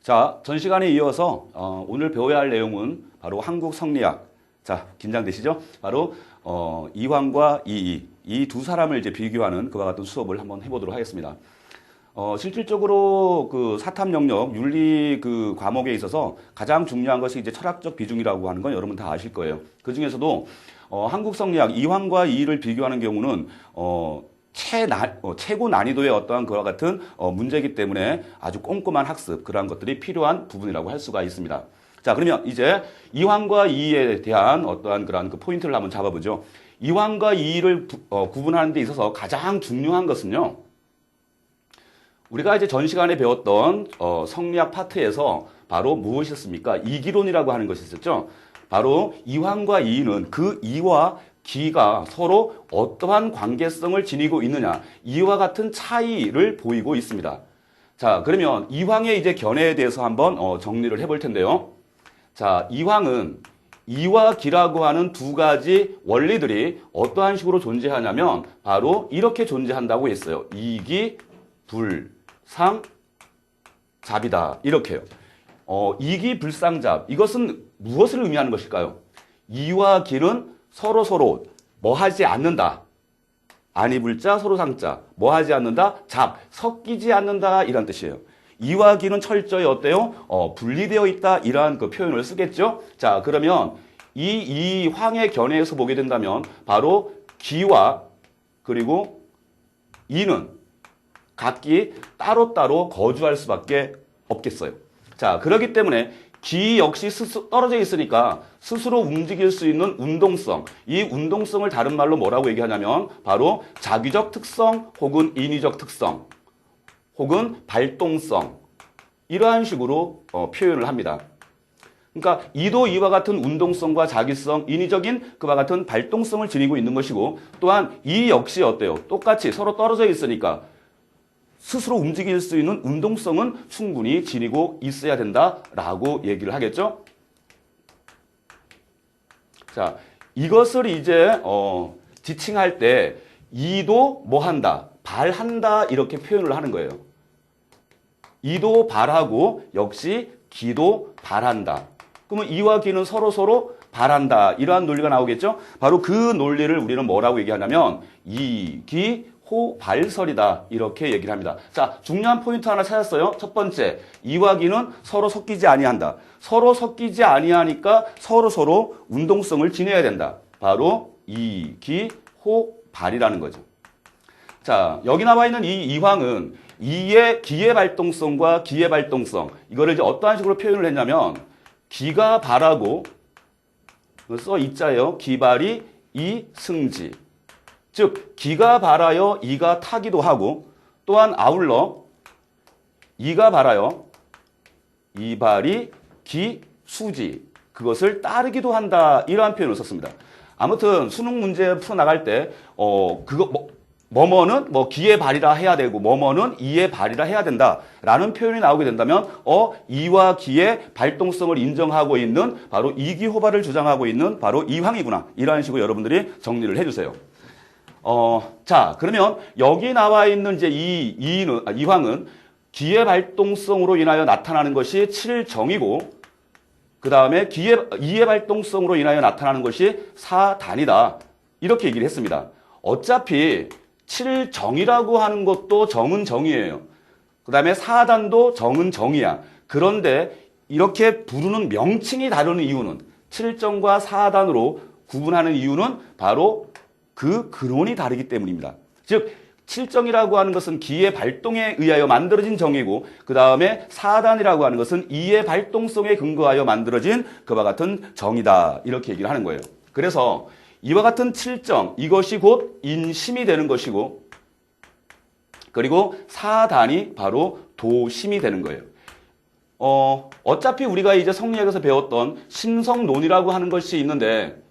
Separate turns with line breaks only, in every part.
자, 전 시간에 이어서 오늘 배워야 할 내용은 바로 한국 성리학. 자, 긴장되시죠? 바로 이황과 이이 이 두 사람을 이제 비교하는 그와 같은 수업을 한번 해보도록 하겠습니다. 실질적으로 그 사탐 영역 윤리 그 과목에 있어서 가장 중요한 것이 이제 철학적 비중이라고 하는 건 여러분 다 아실 거예요. 그 중에서도 한국 성리학 이황과 이이를 비교하는 경우는 최고 난이도의 어떠한 그와 같은 문제이기 때문에 아주 꼼꼼한 학습, 그러한 것들이 필요한 부분이라고 할 수가 있습니다. 자, 그러면 이제 이황과 이이에 대한 어떠한 그러한 그 포인트를 한번 잡아보죠. 이황과 이이를 구분하는 데 있어서 가장 중요한 것은요, 우리가 이제 전 시간에 배웠던 성리학 파트에서 바로 무엇이었습니까? 이기론이라고 하는 것이 있었죠. 바로 이황과 이이는 그 이와 기가 서로 어떠한 관계성을 지니고 있느냐, 이와 같은 차이를 보이고 있습니다. 자, 그러면 이황의 이제 견해에 대해서 한번 정리를 해볼 텐데요. 자, 이황은 이와 기라고 하는 두 가지 원리들이 어떠한 식으로 존재하냐면 바로 이렇게 존재한다고 했어요. 이기, 불상, 잡이다. 이렇게요. 이기, 불상잡. 이것은 무엇을 의미하는 것일까요? 이와 기는 서로 뭐 하지 않는다. 아니 불자 서로 상자. 뭐 하지 않는다. 잡. 섞이지 않는다. 이란 뜻이에요. 이와 기는 철저히 어때요? 분리되어 있다. 이러한 그 표현을 쓰겠죠. 자, 그러면 이 황의 견해에서 보게 된다면 바로 기와 그리고 이는 각기 따로따로 거주할 수밖에 없겠어요. 자, 그렇기 때문에 기 역시 떨어져 있으니까 스스로 움직일 수 있는 운동성, 이 운동성을 다른 말로 뭐라고 얘기하냐면 바로 자기적 특성 혹은 인위적 특성 혹은 발동성, 이러한 식으로 표현을 합니다. 그러니까 이도 이와 같은 운동성과 자기성, 인위적인 그와 같은 발동성을 지니고 있는 것이고, 또한 이 역시 어때요? 똑같이 서로 떨어져 있으니까 스스로 움직일 수 있는 운동성은 충분히 지니고 있어야 된다라고 얘기를 하겠죠. 자, 이것을 이제 지칭할 때 이도 뭐 한다, 발한다 이렇게 표현을 하는 거예요. 이도 발하고 역시 기도 발한다. 그러면 이와 기는 서로 발한다. 이러한 논리가 나오겠죠. 바로 그 논리를 우리는 뭐라고 얘기하냐면 이기 호발설이다. 이렇게 얘기를 합니다. 자, 중요한 포인트 하나 찾았어요. 첫 번째, 이와 기는 서로 섞이지 아니한다. 서로 섞이지 아니하니까 서로 운동성을 지녀야 된다. 바로 이기 호발이라는 거죠. 자, 여기 나와 있는 이 이황은 이의 기의 발동성과 기의 발동성, 이거를 이제 어떠한 식으로 표현을 했냐면 기가 발하고 써 있자요. 기발이 이승지. 즉 기가 발하여 이가 타기도 하고, 또한 아울러 이가 발하여 이발이 기수지, 그것을 따르기도 한다. 이러한 표현을 썼습니다. 아무튼 수능 문제 풀어나갈 때 뭐뭐는 기의 발이라 해야 되고 뭐뭐는 이의 발이라 해야 된다라는 표현이 나오게 된다면 이와 기의 발동성을 인정하고 있는 바로 이기호발을 주장하고 있는 바로 이황이구나. 이러한 식으로 여러분들이 정리를 해주세요. 자, 그러면 여기 나와 있는 이제 이황은 기의 발동성으로 인하여 나타나는 것이 7정이고, 그 다음에 이의 발동성으로 인하여 나타나는 것이 4단이다. 이렇게 얘기를 했습니다. 어차피 7정이라고 하는 것도 정은 정이에요. 그 다음에 4단도 정은 정이야. 그런데 이렇게 부르는 명칭이 다른 이유는, 7정과 4단으로 구분하는 이유는 바로 그 근원이 다르기 때문입니다. 즉 7정이라고 하는 것은 기의 발동에 의하여 만들어진 정이고, 그 다음에 4단이라고 하는 것은 이의 발동성에 근거하여 만들어진 그와 같은 정이다. 이렇게 얘기를 하는 거예요. 그래서 이와 같은 7정, 이것이 곧 인심이 되는 것이고, 그리고 4단이 바로 도심이 되는 거예요. 어차피 우리가 이제 성리학에서 배웠던 심성론이라고 하는 것이 있는데,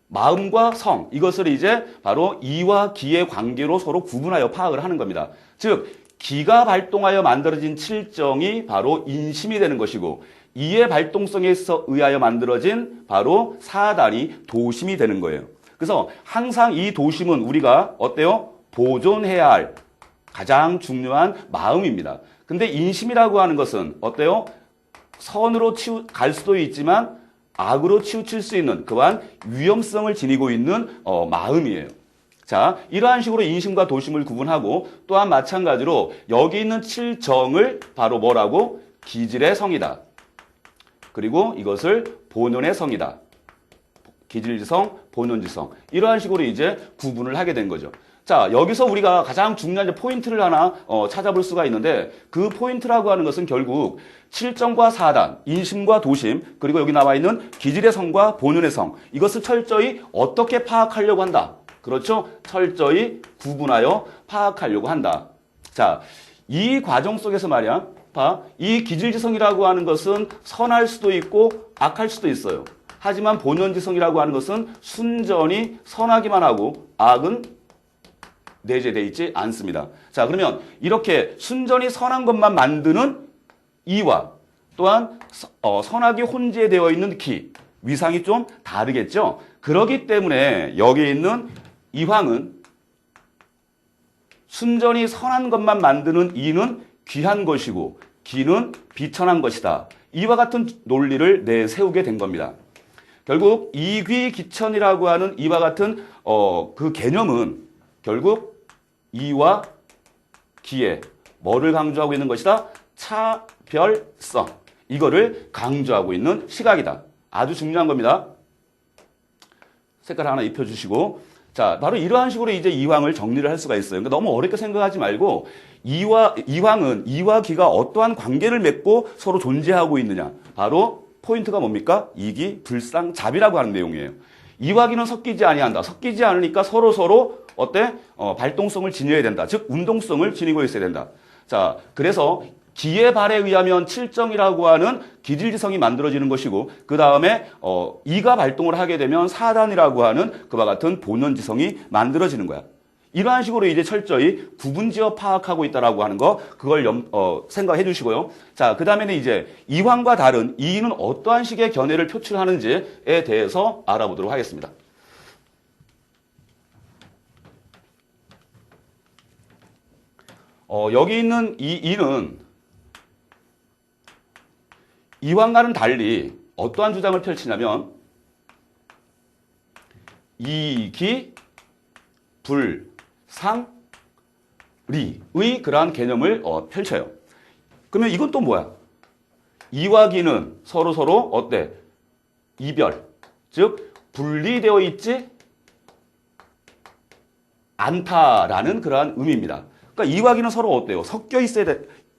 마음과 성, 이것을 이제 바로 이와 기의 관계로 서로 구분하여 파악을 하는 겁니다. 즉 기가 발동하여 만들어진 7정이 바로 인심이 되는 것이고, 이의 발동성에 의하여 만들어진 바로 4단이 도심이 되는 거예요. 그래서 항상 이 도심은 우리가 어때요? 보존해야 할 가장 중요한 마음입니다. 그 근데 인심이라고 하는 것은 어때요? 선으로 갈 수도 있지만 악으로 치우칠 수 있는 그러한 위험성을 지니고 있는 마음이에요. 자, 이러한 식으로 인심과 도심을 구분하고 또한 마찬가지로 여기 있는 칠정을 바로 뭐라고? 기질의 성이다. 그리고 이것을 본연의 성이다. 기질지성, 본연지성. 이러한 식으로 이제 구분을 하게 된 거죠. 자, 여기서 우리가 가장 중요한 포인트를 하나 찾아볼 수가 있는데 그 포인트라고 하는 것은 결국 칠정과 사단, 인심과 도심, 그리고 여기 나와 있는 기질의 성과 본연의 성. 이것을 철저히 어떻게 파악하려고 한다. 그렇죠? 철저히 구분하여 파악하려고 한다. 자, 이 과정 속에서 말이야. 이 기질지성이라고 하는 것은 선할 수도 있고 악할 수도 있어요. 하지만 본연지성이라고 하는 것은 순전히 선하기만 하고 악은 내재되어 있지 않습니다. 자, 그러면 이렇게 순전히 선한 것만 만드는 이와 또한 선악이 혼재되어 있는 기, 위상이 좀 다르겠죠? 그렇기 때문에 여기 있는 이황은 순전히 선한 것만 만드는 이는 귀한 것이고 기는 비천한 것이다. 이와 같은 논리를 내세우게 된 겁니다. 결국 이귀기천이라고 하는 이와 같은 그 개념은 결국 이와 기에 뭐를 강조하고 있는 것이다? 차별성. 이거를 강조하고 있는 시각이다. 아주 중요한 겁니다. 색깔 하나 입혀주시고, 자, 바로 이러한 식으로 이제 이황을 정리를 할 수가 있어요. 그러니까 너무 어렵게 생각하지 말고 이황은 이와 기가 어떠한 관계를 맺고 서로 존재하고 있느냐. 바로 포인트가 뭡니까? 이기, 불상, 잡이라고 하는 내용이에요. 이와 기는 섞이지 아니한다. 섞이지 않으니까 서로 어때? 발동성을 지녀야 된다. 즉 운동성을 지니고 있어야 된다. 자, 그래서 기의 발에 의하면 칠정이라고 하는 기질지성이 만들어지는 것이고 그 다음에 이가 발동을 하게 되면 사단이라고 하는 그와 같은 본연지성이 만들어지는 거야. 이러한 식으로 이제 철저히 구분지어 파악하고 있다라고 하는 거 그걸 생각해 주시고요. 자, 그 다음에는 이제 이황과 다른 이는 어떠한 식의 견해를 표출하는지에 대해서 알아보도록 하겠습니다. 여기 있는 이 이는 이황과는 달리 어떠한 주장을 펼치냐면 이기, 불, 상, 리의 그러한 개념을 펼쳐요. 그러면 이건 또 뭐야? 이와 기는 서로 어때? 이별, 즉 분리되어 있지 않다라는 그러한 의미입니다. 그러니까 이와 기는 서로 어때요? 섞여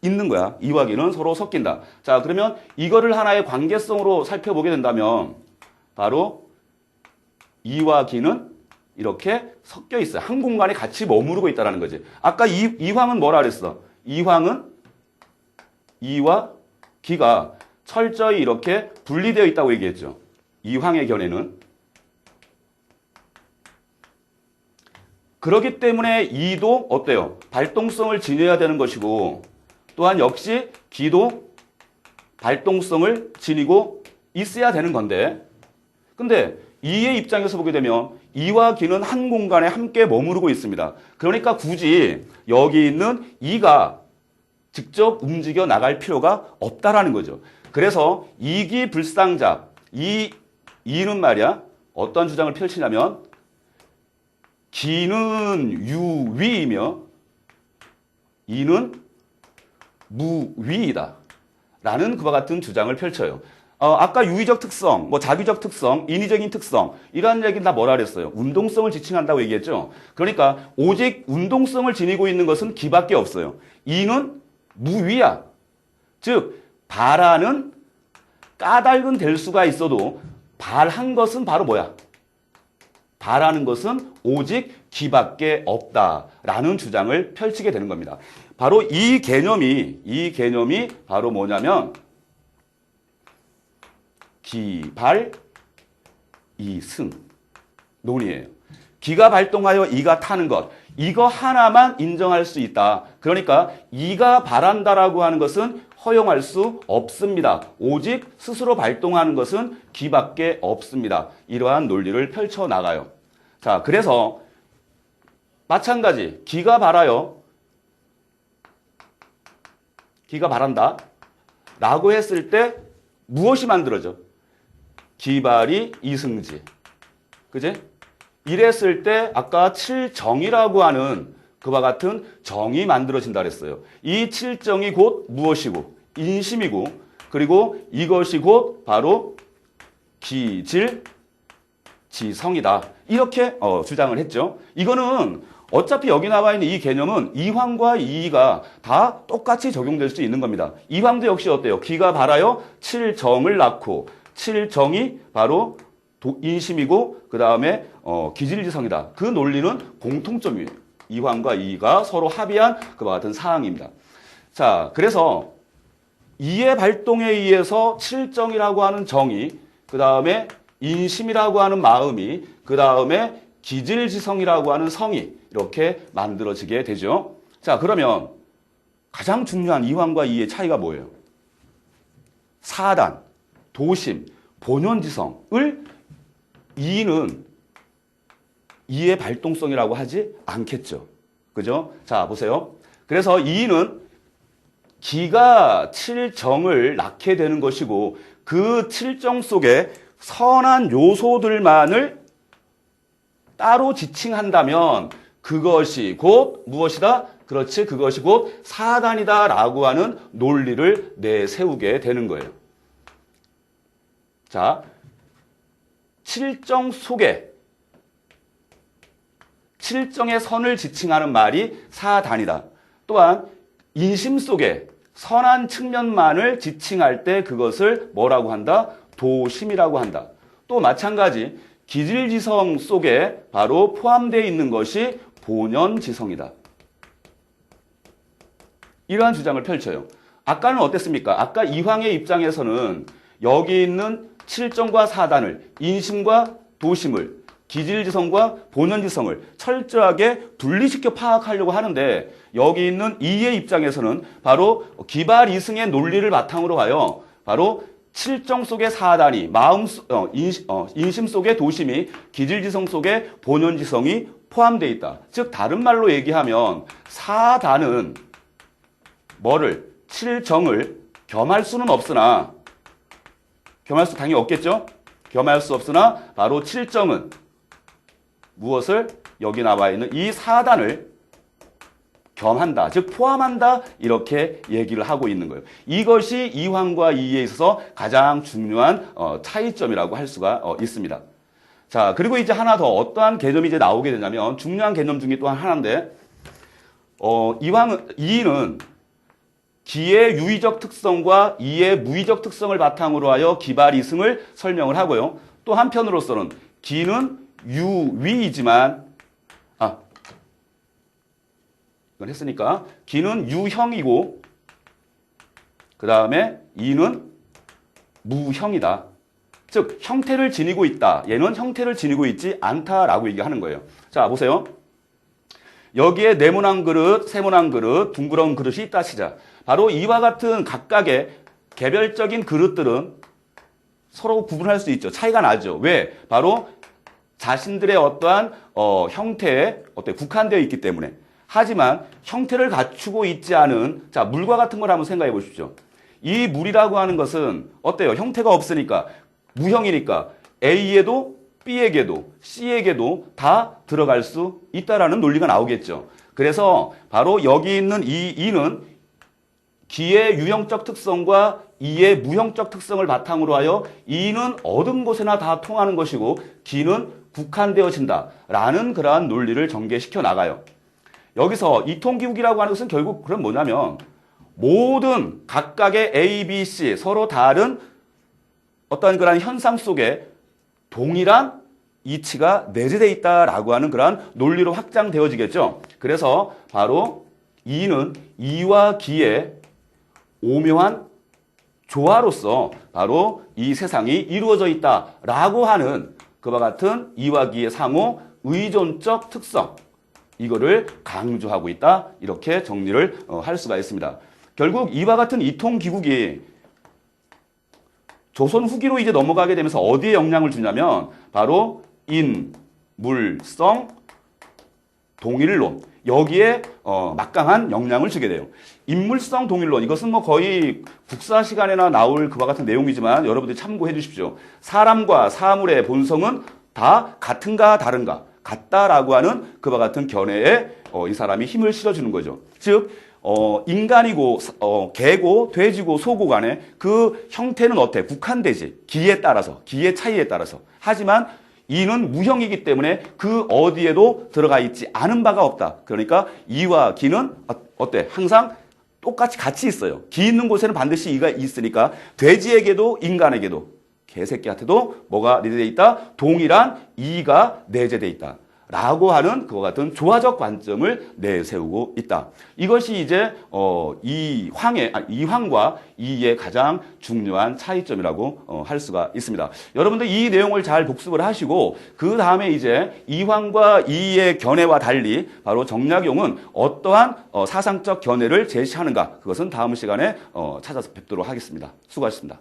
있는 거야. 이와 기는 서로 섞인다. 자, 그러면 이거를 하나의 관계성으로 살펴보게 된다면 바로 이와 기는 이렇게 섞여 있어요. 한 공간에 같이 머무르고 있다는 거지. 아까 이황은 뭐라 그랬어? 이황은 이와 기가 철저히 이렇게 분리되어 있다고 얘기했죠. 이황의 견해는. 그렇기 때문에 이도 어때요? 발동성을 지녀야 되는 것이고 또한 역시 기도 발동성을 지니고 있어야 되는 건데 근데 이의 입장에서 보게 되면 이와 기는 한 공간에 함께 머무르고 있습니다. 그러니까 굳이 여기 있는 이가 직접 움직여 나갈 필요가 없다라는 거죠. 그래서 이기불상잡, 이는 말이야 어떤 주장을 펼치냐면 기는 유위이며 이는 무위이다 라는 그와 같은 주장을 펼쳐요. 아까 유의적 특성, 자기적 특성, 인위적인 특성 이런 얘기는 다 뭐라 그랬어요? 운동성을 지칭한다고 얘기했죠. 그러니까 오직 운동성을 지니고 있는 것은 기밖에 없어요. 이는 무위야. 즉 발하는 까닭은 될 수가 있어도 발한 것은 바로 뭐야? 발하는 것은 오직 기밖에 없다라는 주장을 펼치게 되는 겁니다. 바로 이 개념이 바로 뭐냐면 기발 이승 논이에요. 기가 발동하여 이가 타는 것 이거 하나만 인정할 수 있다. 그러니까 이가 발한다라고 하는 것은 허용할 수 없습니다. 오직 스스로 발동하는 것은 기밖에 없습니다. 이러한 논리를 펼쳐나가요. 자, 그래서 마찬가지 기가 발하여 기가 바란다 라고 했을 때 무엇이 만들어져? 기발이 이승지. 그지? 이랬을 때 아까 칠정이라고 하는 그와 같은 정이 만들어진다 그랬어요. 이 칠정이 곧 무엇이고? 인심이고, 그리고 이것이 곧 바로 기질지성이다. 이렇게 주장을 했죠. 이거는 어차피 여기 나와 있는 이 개념은 이황과 이의가 다 똑같이 적용될 수 있는 겁니다. 이황도 역시 어때요? 기가 발하여 칠정을 낳고, 칠정이 바로 인심이고 그 다음에 기질지성이다. 그 논리는 공통점이에요. 이황과 이의가 서로 합의한 그와 같은 사항입니다. 자, 그래서 이의 발동에 의해서 칠정이라고 하는 정이, 그 다음에 인심이라고 하는 마음이, 그 다음에 기질지성이라고 하는 성이 이렇게 만들어지게 되죠. 자, 그러면 가장 중요한 이황과 이의의 차이가 뭐예요? 사단, 도심, 본연지성을 이의는 이의 발동성이라고 하지 않겠죠. 그죠? 자, 보세요. 그래서 이의는 기가 칠정을 낳게 되는 것이고 그 칠정 속에 선한 요소들만을 따로 지칭한다면 그것이 곧 무엇이다? 그렇지, 그것이 곧 사단이다 라고 하는 논리를 내세우게 되는 거예요. 자, 칠정 속에 칠정의 선을 지칭하는 말이 사단이다. 또한 인심 속에 선한 측면만을 지칭할 때 그것을 뭐라고 한다? 도심이라고 한다. 또 마찬가지 기질지성 속에 바로 포함되어 있는 것이 본연지성이다. 이러한 주장을 펼쳐요. 아까는 어땠습니까? 아까 이황의 입장에서는 여기 있는 칠정과 사단을, 인심과 도심을, 기질지성과 본연지성을 철저하게 분리시켜 파악하려고 하는데 여기 있는 이의 입장에서는 바로 기발이승의 논리를 바탕으로 하여 바로 칠정 속의 사단이, 인심 속의 도심이, 기질지성 속의 본연지성이 포함되어 있다. 즉 다른 말로 얘기하면 사단은 뭐를? 칠정을 겸할 수는 없으나, 겸할 수 당연히 없겠죠? 겸할 수 없으나 바로 칠정은 무엇을? 여기 나와 있는 이 사단을 겸한다. 즉 포함한다. 이렇게 얘기를 하고 있는 거예요. 이것이 이황과 이의에 있어서 가장 중요한 차이점이라고 할 수가 있습니다. 자, 그리고 이제 하나 더 어떠한 개념이 이제 나오게 되냐면 중요한 개념 중에 또 하나인데 이의는 기의 유의적 특성과 이의 무의적 특성을 바탕으로 하여 기발이승을 설명을 하고요. 또 한편으로서는 기는 유위이지만 이건 했으니까 기는 유형이고 그 다음에 이는 무형이다. 즉 형태를 지니고 있다. 얘는 형태를 지니고 있지 않다라고 얘기하는 거예요. 자, 보세요. 여기에 네모난 그릇, 세모난 그릇, 둥그런 그릇이 있다 치자. 바로 이와 같은 각각의 개별적인 그릇들은 서로 구분할 수 있죠. 차이가 나죠. 왜? 바로 자신들의 어떠한 형태에 국한되어 있기 때문에. 하지만 형태를 갖추고 있지 않은 자 물과 같은 걸 한번 생각해 보십시오. 이 물이라고 하는 것은 어때요? 형태가 없으니까 무형이니까 A에도 B에게도 C에게도 다 들어갈 수 있다라는 논리가 나오겠죠. 그래서 바로 여기 있는 이 이는 기의 유형적 특성과 이의 무형적 특성을 바탕으로 하여 이는 어떤 곳에나 다 통하는 것이고 기는 국한되어진다라는 그러한 논리를 전개시켜 나가요. 여기서 이통기국이라고 하는 것은 결국 그럼 뭐냐면 모든 각각의 A, B, C 서로 다른 어떤 그러한 현상 속에 동일한 이치가 내재되어 있다라고 하는 그러한 논리로 확장되어지겠죠. 그래서 바로 이는 이와 기의 오묘한 조화로서 바로 이 세상이 이루어져 있다라고 하는 그와 같은 이와 기의 상호 의존적 특성 이거를 강조하고 있다 이렇게 정리를 할 수가 있습니다. 결국 이와 같은 이통기국이 조선 후기로 이제 넘어가게 되면서 어디에 영향을 주냐면 바로 인, 물, 성, 동일론 여기에 막강한 영향을 주게 돼요. 인물성 동일론, 이것은 뭐 거의 국사 시간에나 나올 그와 같은 내용이지만 여러분들이 참고해 주십시오. 사람과 사물의 본성은 다 같은가 다른가, 같다라고 하는 그와 같은 견해에 이 사람이 힘을 실어주는 거죠. 즉 인간이고 개고 돼지고 소고 간에 그 형태는 어때? 국한되지. 기에 따라서, 기의 차이에 따라서. 하지만 이는 무형이기 때문에 그 어디에도 들어가 있지 않은 바가 없다. 그러니까 이와 기는 어때? 항상 똑같이 같이 있어요. 기 있는 곳에는 반드시 이가 있으니까 돼지에게도 인간에게도 개새끼한테도 뭐가 내재되어 있다? 동일한 이가 내재되어 있다. 라고 하는 그와 같은 조화적 관점을 내세우고 있다. 이것이 이제 이황과 이의 가장 중요한 차이점이라고 할 수가 있습니다. 여러분들 이 내용을 잘 복습을 하시고 그 다음에 이제 이황과 이의 견해와 달리 바로 정약용은 어떠한 사상적 견해를 제시하는가, 그것은 다음 시간에 찾아서 뵙도록 하겠습니다. 수고하셨습니다.